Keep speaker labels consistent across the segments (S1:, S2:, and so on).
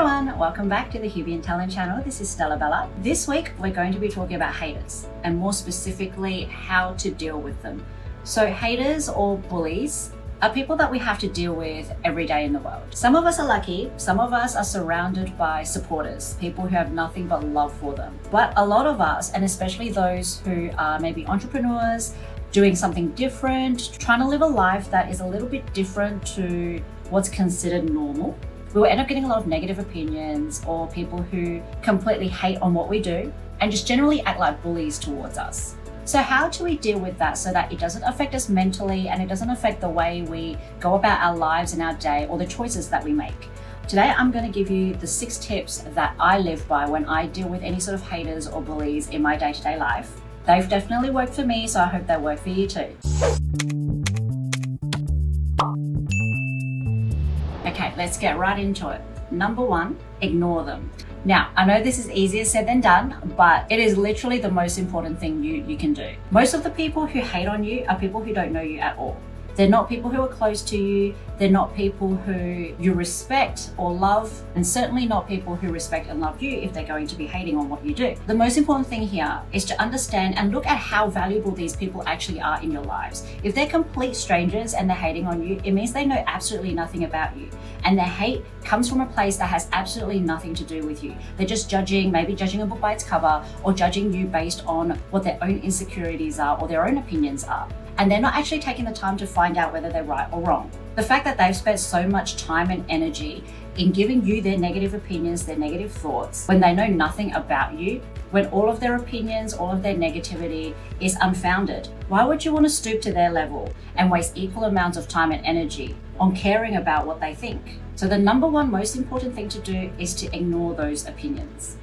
S1: everyone, welcome back to the HUBient channel. This is Stella Bella. This week we're going to be talking about haters and more specifically how to deal with them. So haters or bullies are people that we have to deal with every day in the world. Some of us are lucky, some of us are surrounded by supporters, people who have nothing but love for them. But a lot of us, and especially those who are maybe entrepreneurs, doing something different, trying to live a life that is a little bit different to what's considered normal, we will end up getting a lot of negative opinions or people who completely hate on what we do and just generally act like bullies towards us. So how do we deal with that so that it doesn't affect us mentally and it doesn't affect the way we go about our lives and our day or the choices that we make? Today, I'm going to give you the 6 tips that I live by when I deal with any sort of haters or bullies in my day-to-day life. They've definitely worked for me, so I hope they work for you too. Okay, let's get right into it. Number 1, ignore them. Now, I know this is easier said than done, but it is literally the most important thing you can do. Most of the people who hate on you are people who don't know you at all. They're not people who are close to you. They're not people who you respect or love, and certainly not people who respect and love you if they're going to be hating on what you do. The most important thing here is to understand and look at how valuable these people actually are in your lives. If they're complete strangers and they're hating on you, it means they know absolutely nothing about you. And their hate comes from a place that has absolutely nothing to do with you. They're just judging, maybe judging a book by its cover or judging you based on what their own insecurities are or their own opinions are. And they're not actually taking the time to find out whether they're right or wrong. The fact that they've spent so much time and energy in giving you their negative opinions, their negative thoughts, when they know nothing about you, when all of their opinions, all of their negativity is unfounded, why would you want to stoop to their level and waste equal amounts of time and energy on caring about what they think? So the number 1 most important thing to do is to ignore those opinions.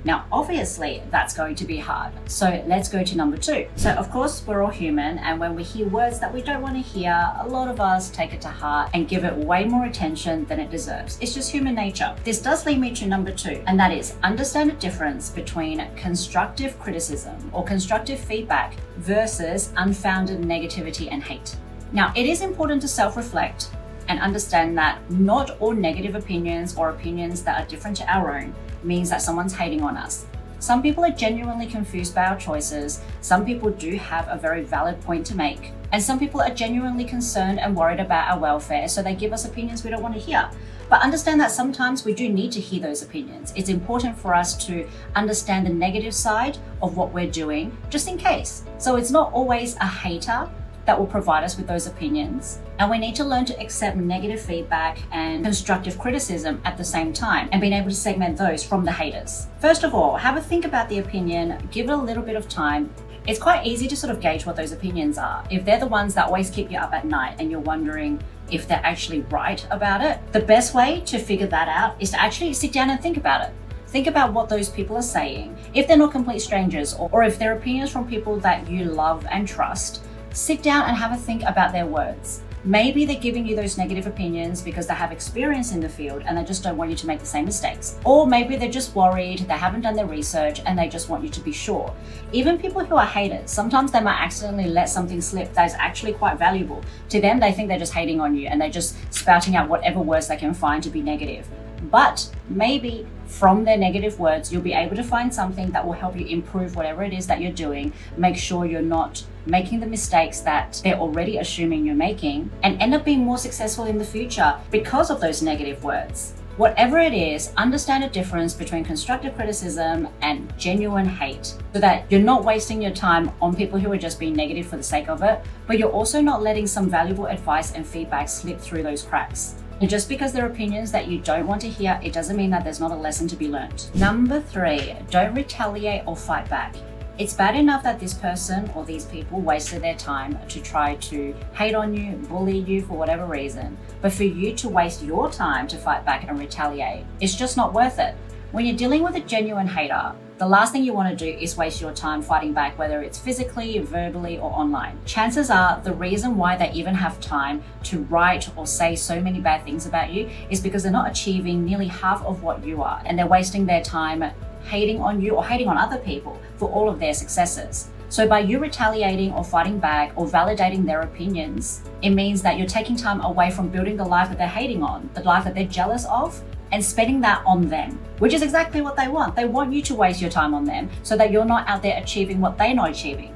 S1: Now, obviously, that's going to be hard. So let's go to number 2. So of course, we're all human, and when we hear words that we don't want to hear, a lot of us take it to heart and give it way more attention than it deserves. It's just human nature. This does lead me to number 2, and that is understand the difference between constructive criticism or constructive feedback versus unfounded negativity and hate. Now, it is important to self-reflect and understand that not all negative opinions or opinions that are different to our own means that someone's hating on us. Some people are genuinely confused by our choices, some people do have a very valid point to make, and some people are genuinely concerned and worried about our welfare, so they give us opinions we don't want to hear. But understand that sometimes we do need to hear those opinions. It's important for us to understand the negative side of what we're doing, just in case. So it's not always a hater that will provide us with those opinions. And we need to learn to accept negative feedback and constructive criticism at the same time and being able to segment those from the haters. First of all, have a think about the opinion, give it a little bit of time. It's quite easy to sort of gauge what those opinions are. If they're the ones that always keep you up at night and you're wondering if they're actually right about it, the best way to figure that out is to actually sit down and think about it. Think about what those people are saying. If they're not complete strangers or if they're opinions from people that you love and trust, sit down and have a think about their words. Maybe they're giving you those negative opinions because they have experience in the field and they just don't want you to make the same mistakes. Or maybe they're just worried, they haven't done their research and they just want you to be sure. Even people who are haters, sometimes they might accidentally let something slip that is actually quite valuable. To them, they think they're just hating on you and they're just spouting out whatever words they can find to be negative. But maybe from their negative words, you'll be able to find something that will help you improve whatever it is that you're doing. Make sure you're not making the mistakes that they're already assuming you're making and end up being more successful in the future because of those negative words. Whatever it is, understand the difference between constructive criticism and genuine hate so that you're not wasting your time on people who are just being negative for the sake of it, but you're also not letting some valuable advice and feedback slip through those cracks. And just because they're opinions that you don't want to hear, it doesn't mean that there's not a lesson to be learned. Number 3, don't retaliate or fight back. It's bad enough that this person or these people wasted their time to try to hate on you, bully you for whatever reason, but for you to waste your time to fight back and retaliate, it's just not worth it. When you're dealing with a genuine hater, the last thing you want to do is waste your time fighting back, whether it's physically, verbally, or online. Chances are the reason why they even have time to write or say so many bad things about you is because they're not achieving nearly half of what you are, and they're wasting their time hating on you or hating on other people for all of their successes. So by you retaliating or fighting back or validating their opinions, it means that you're taking time away from building the life that they're hating on, the life that they're jealous of, and spending that on them, which is exactly what they want. They want you to waste your time on them so that you're not out there achieving what they're not achieving.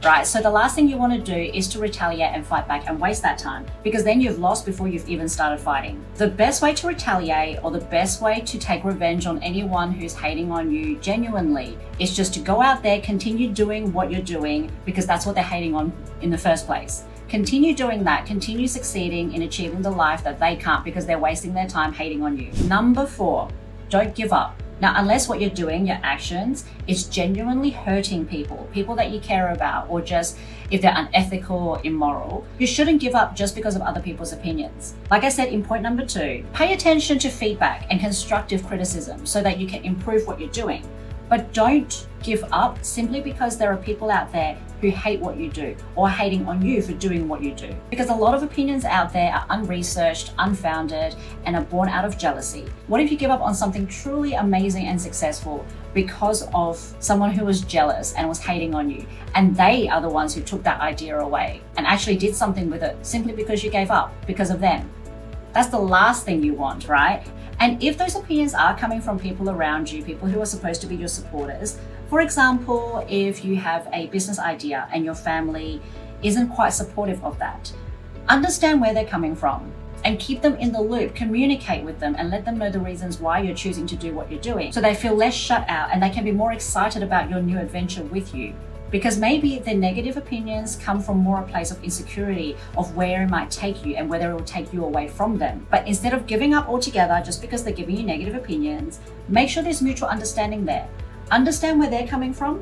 S1: Right, so the last thing you want to do is to retaliate and fight back and waste that time, because then you've lost before you've even started fighting. The best way to retaliate, or the best way to take revenge on anyone who's hating on you genuinely, is just to go out there, continue doing what you're doing, because that's what they're hating on in the first place. Continue doing that, continue succeeding in achieving the life that they can't because they're wasting their time hating on you. Number 4, don't give up. Now, unless what you're doing, your actions, is genuinely hurting people that you care about, or just if they're unethical or immoral, you shouldn't give up just because of other people's opinions. Like I said in point number 2, pay attention to feedback and constructive criticism so that you can improve what you're doing. But don't give up simply because there are people out there who hate what you do or hating on you for doing what you do. Because a lot of opinions out there are unresearched, unfounded, and are born out of jealousy. What if you give up on something truly amazing and successful because of someone who was jealous and was hating on you, and they are the ones who took that idea away and actually did something with it simply because you gave up because of them? That's the last thing you want, right? And if those opinions are coming from people around you, people who are supposed to be your supporters, for example, if you have a business idea and your family isn't quite supportive of that, understand where they're coming from and keep them in the loop. Communicate with them and let them know the reasons why you're choosing to do what you're doing, so they feel less shut out and they can be more excited about your new adventure with you. Because maybe the negative opinions come from more a place of insecurity of where it might take you and whether it will take you away from them. But instead of giving up altogether just because they're giving you negative opinions, make sure there's mutual understanding there. Understand where they're coming from,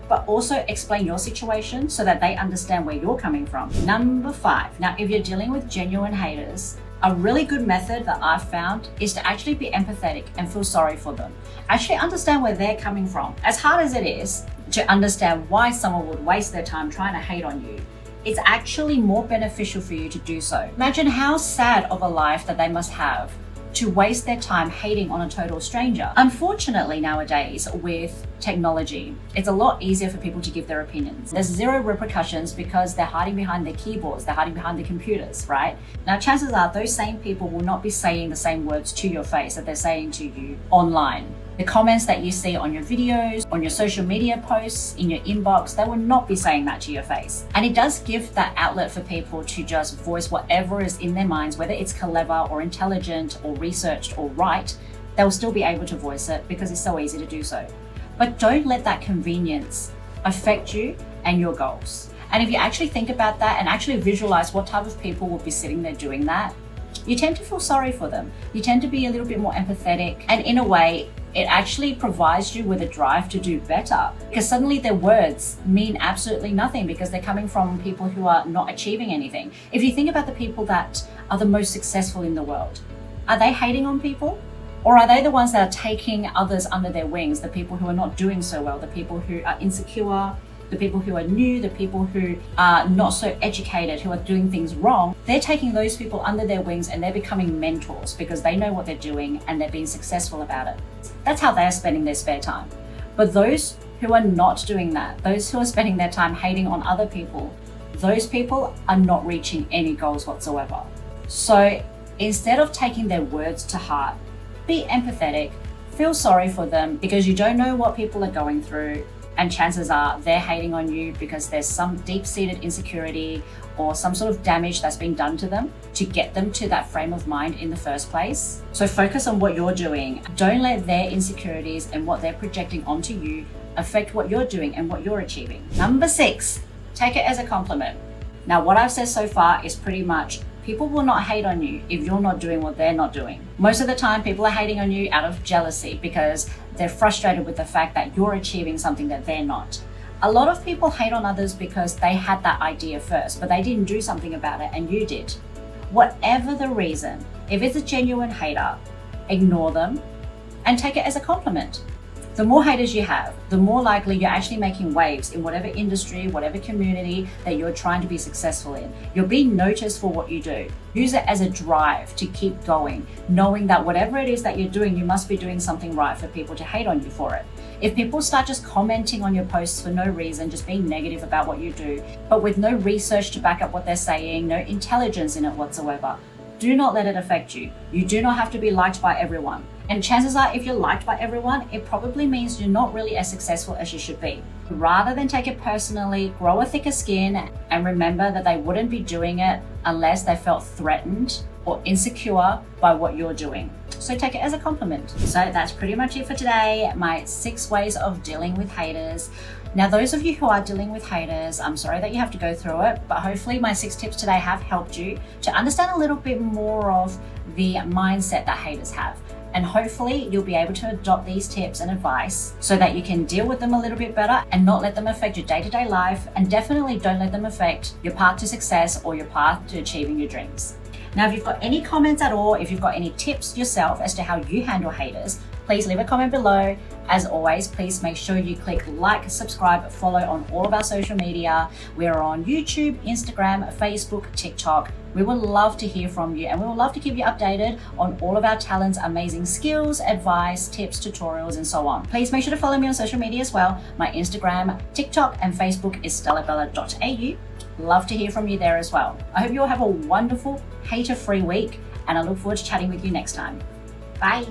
S1: but also explain your situation so that they understand where you're coming from. Number 5, now if you're dealing with genuine haters, a really good method that I've found is to actually be empathetic and feel sorry for them. Actually understand where they're coming from. As hard as it is to understand why someone would waste their time trying to hate on you, it's actually more beneficial for you to do so. Imagine how sad of a life that they must have to waste their time hating on a total stranger. Unfortunately, nowadays with technology, it's a lot easier for people to give their opinions. There's zero repercussions because they're hiding behind their keyboards, they're hiding behind their computers, right? Now, chances are those same people will not be saying the same words to your face that they're saying to you online. The comments that you see on your videos, on your social media posts, in your inbox, they will not be saying that to your face. And it does give that outlet for people to just voice whatever is in their minds, whether it's clever or intelligent or researched or right, they'll still be able to voice it because it's so easy to do so. But don't let that convenience affect you and your goals. And if you actually think about that and actually visualize what type of people will be sitting there doing that, you tend to feel sorry for them. You tend to be a little bit more empathetic, and in a way, it actually provides you with a drive to do better, because suddenly their words mean absolutely nothing because they're coming from people who are not achieving anything. If you think about the people that are the most successful in the world, are they hating on people? Or are they the ones that are taking others under their wings, the people who are not doing so well, the people who are insecure, the people who are new, the people who are not so educated, who are doing things wrong? They're taking those people under their wings and they're becoming mentors because they know what they're doing and they're being successful about it. That's how they're spending their spare time. But those who are not doing that, those who are spending their time hating on other people, those people are not reaching any goals whatsoever. So instead of taking their words to heart, be empathetic, feel sorry for them, because you don't know what people are going through. And chances are they're hating on you because there's some deep-seated insecurity or some sort of damage that's been done to them to get them to that frame of mind in the first place. So focus on what you're doing. Don't let their insecurities and what they're projecting onto you affect what you're doing and what you're achieving. Number 6, take it as a compliment. Now, what I've said so far is pretty much people will not hate on you if you're not doing what they're not doing. Most of the time, people are hating on you out of jealousy because they're frustrated with the fact that you're achieving something that they're not. A lot of people hate on others because they had that idea first, but they didn't do something about it and you did. Whatever the reason, if it's a genuine hater, ignore them and take it as a compliment. The more haters you have, the more likely you're actually making waves in whatever industry, whatever community that you're trying to be successful in. You're being noticed for what you do. Use it as a drive to keep going, knowing that whatever it is that you're doing, you must be doing something right for people to hate on you for it. If people start just commenting on your posts for no reason, just being negative about what you do, but with no research to back up what they're saying, no intelligence in it whatsoever, do not let it affect you. You do not have to be liked by everyone. And chances are, if you're liked by everyone, it probably means you're not really as successful as you should be. Rather than take it personally, grow a thicker skin and remember that they wouldn't be doing it unless they felt threatened or insecure by what you're doing. So take it as a compliment. So that's pretty much it for today. My 6 ways of dealing with haters. Now, those of you who are dealing with haters, I'm sorry that you have to go through it, but hopefully my 6 tips today have helped you to understand a little bit more of the mindset that haters have. And hopefully you'll be able to adopt these tips and advice so that you can deal with them a little bit better and not let them affect your day-to-day life, and definitely don't let them affect your path to success or your path to achieving your dreams. Now, if you've got any comments at all, if you've got any tips yourself as to how you handle haters, please leave a comment below. As always, please make sure you click like, subscribe, follow on all of our social media. We're on YouTube, Instagram, Facebook, TikTok. We would love to hear from you, and we would love to keep you updated on all of our talents, amazing skills, advice, tips, tutorials, and so on. Please make sure to follow me on social media as well. My Instagram, TikTok, and Facebook is stellabella.au. Love to hear from you there as well. I hope you all have a wonderful hater-free week, and I look forward to chatting with you next time. Bye.